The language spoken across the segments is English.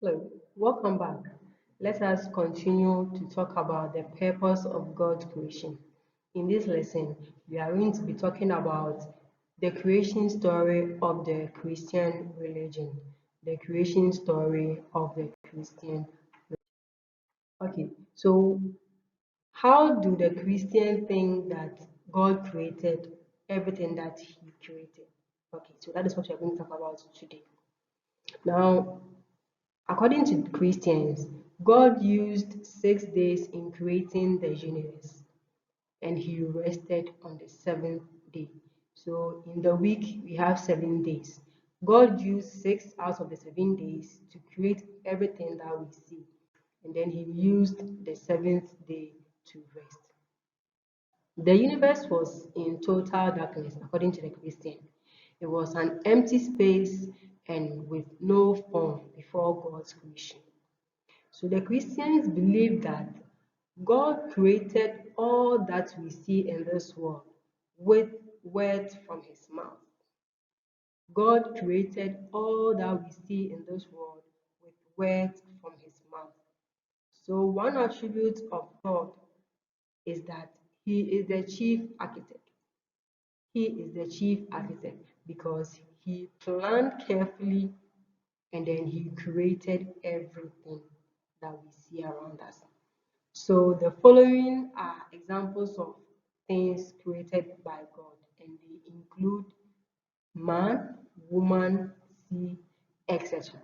Hello, welcome back. Let us continue to talk about the purpose of God's creation. In this lesson, we are going to be talking about the creation story of the Christian religion. The creation story of the Christian. Okay, so how do the Christian think that God created everything that He created? Okay, so that is what we are going to talk about today. Now, according to Christians, God used 6 days in creating the universe and he rested on the seventh day. So in the week, we have 7 days. God used 6 out of the 7 days to create everything that we see. And then he used the seventh day to rest. The universe was in total darkness, according to the Christian. It was an empty space and with no form before God's creation. So the Christians believe that God created all that we see in this world with words from his mouth. God created all that we see in this world with words from his mouth. So one attribute of God is that he is the chief architect. He is the chief architect because he planned carefully and then he created everything that we see around us. So the following are examples of things created by God, and they include man, woman, sea, etc.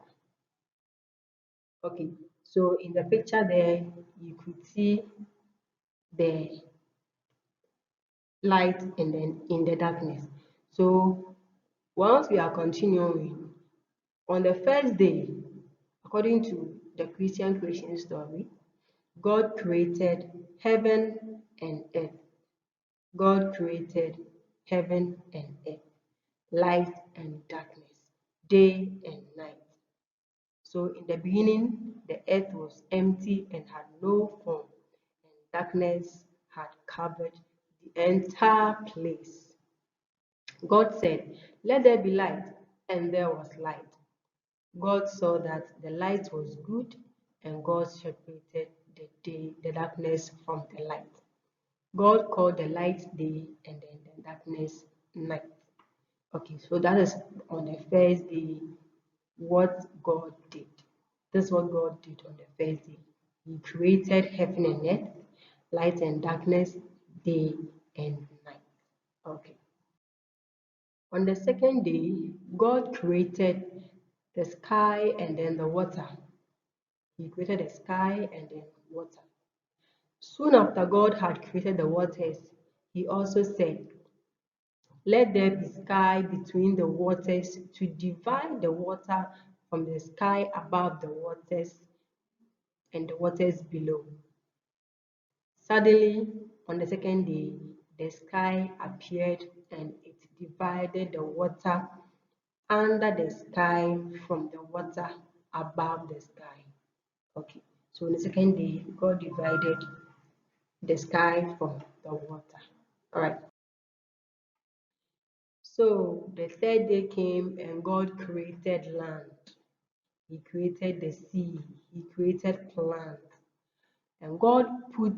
Okay, so in the picture there, you could see the light and then in the darkness. So once we are continuing, on the first day, according to the Christian creation story, God created heaven and earth. God created heaven and earth, light and darkness, day and night. So in the beginning, the earth was empty and had no form, and darkness had covered the entire place. God said, "Let there be light," and there was light. God saw that the light was good, and God separated the darkness from the light. God called the light day and then the darkness night. Okay, so that is on the first day what God did. This is what God did on the first day. He created heaven and earth, light and darkness, day and night. Okay. On the second day, God created the sky and then the water. He created the sky and then water. Soon after God had created the waters, he also said, "Let there be sky between the waters to divide the water from the sky above the waters and the waters below." Suddenly, on the second day, the sky appeared and it divided the water under the sky from the water above the sky. Okay, so on the second day, God divided the sky from the water. All right. So the third day came and God created land. He created the sea. He created plants. And God put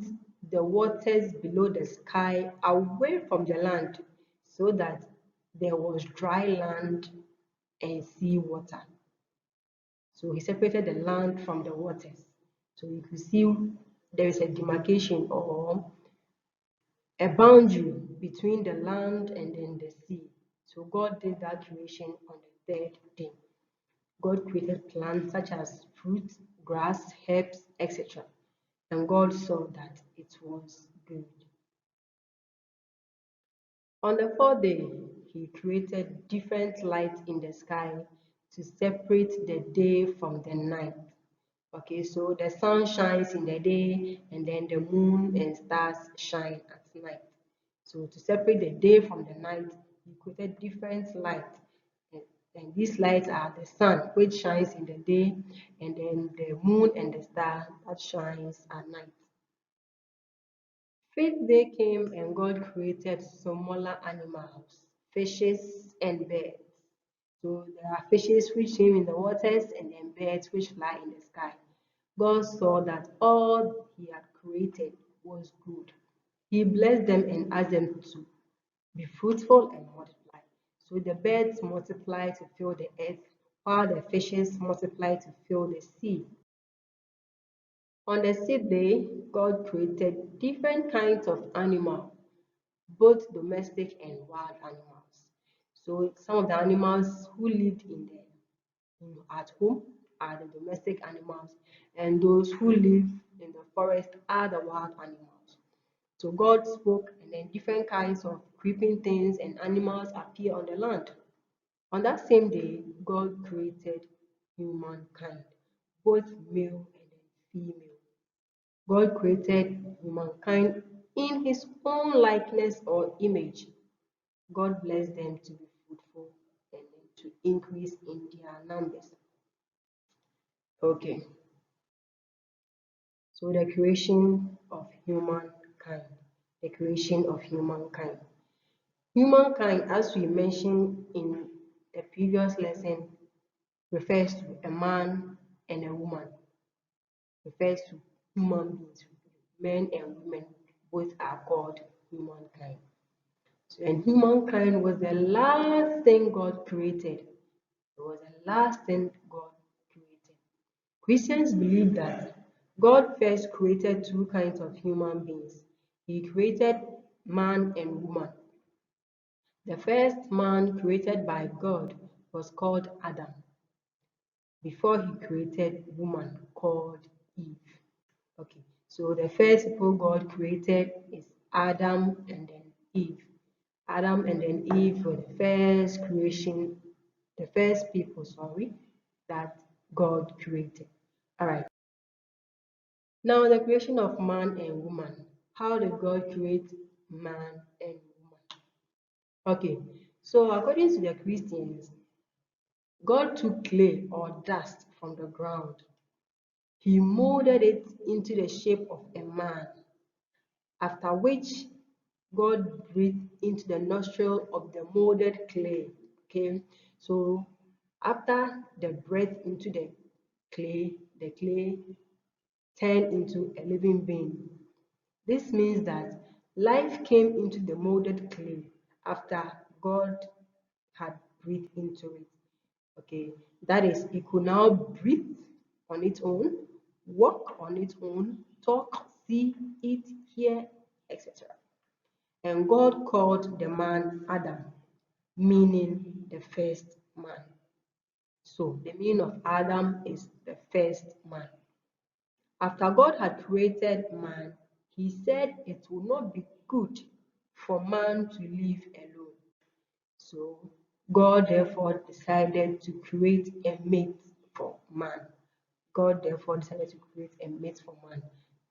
the waters below the sky away from the land so that there was dry land and sea water. So he separated the land from the waters. So you can see there is a demarcation or a boundary between the land and then the sea. So God did that creation on the third day. God created plants such as fruit, grass, herbs, etc. And God saw that it was good. On the fourth day, he created different lights in the sky to separate the day from the night. Okay, so the sun shines in the day and then the moon and stars shine at night. So to separate the day from the night, he created different lights. And these lights are the sun, which shines in the day, and then the moon and the star that shines at night. Fifth day came and God created smaller animals, fishes and birds. So there are fishes which swim in the waters and then birds which fly in the sky. God saw that all he had created was good. He blessed them and asked them to be fruitful and multiply. So the birds multiplied to fill the earth, while the fishes multiplied to fill the sea. On the sixth day, God created different kinds of animals, both domestic and wild animals. So some of the animals who lived at home are the domestic animals, and those who live in the forest are the wild animals. So God spoke, and then different kinds of creeping things and animals appear on the land. On that same day, God created humankind, both male and female. God created humankind in his own likeness or image. God blessed them to be fruitful and to increase in their numbers. Okay, so the creation of humankind. The creation of humankind. Humankind, as we mentioned in the previous lesson, refers to a man and a woman, refers to human beings. Men and women both are called humankind. So, and humankind was the last thing God created. It was the last thing God created. Christians believe that God first created two kinds of human beings. He created man and woman. The first man created by God was called Adam, before he created woman called Eve. Okay, so the first people God created is Adam and then Eve. Adam and then Eve were the first creation, the first people, that God created. All right. Now the creation of man and woman. How did God create man and woman? Okay, so according to the Christians, God took clay or dust from the ground. He molded it into the shape of a man, after which God breathed into the nostril of the molded clay. Okay, so after the breath into the clay turned into a living being. This means that life came into the molded clay after God had breathed into it. Okay, that is, it could now breathe on its own, walk on its own, talk, see, eat, hear, etc. And God called the man Adam, meaning the first man. So the meaning of Adam is the first man. After God had created man, he said it would not be good for man to live alone. So God therefore decided to create a mate for man. God therefore decided to create a mate for man.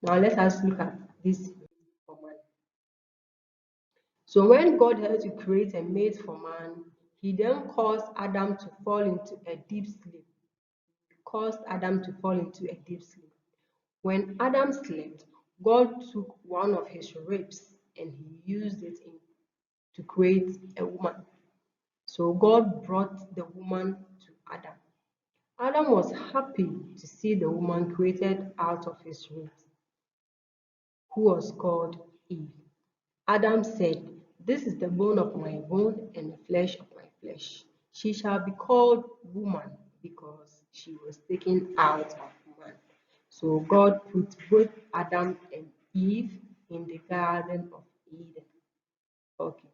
Now let us look at this mate for man. So when God had to create a mate for man, he then caused Adam to fall into a deep sleep. Caused Adam to fall into a deep sleep. When Adam slept, God took one of his ribs and he used it to create a woman. So God brought the woman to Adam. Adam was happy to see the woman created out of his ribs, who was called Eve. Adam said, "This is the bone of my bone and the flesh of my flesh. She shall be called woman because she was taken out of man." So God put both Adam and Eve in the Garden of Eden. Okay.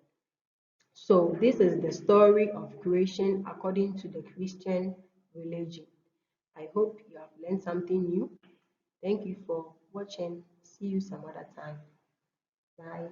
So this is the story of creation according to the Christian religion. I hope you have learned something new. Thank you for watching. See you some other time. Bye.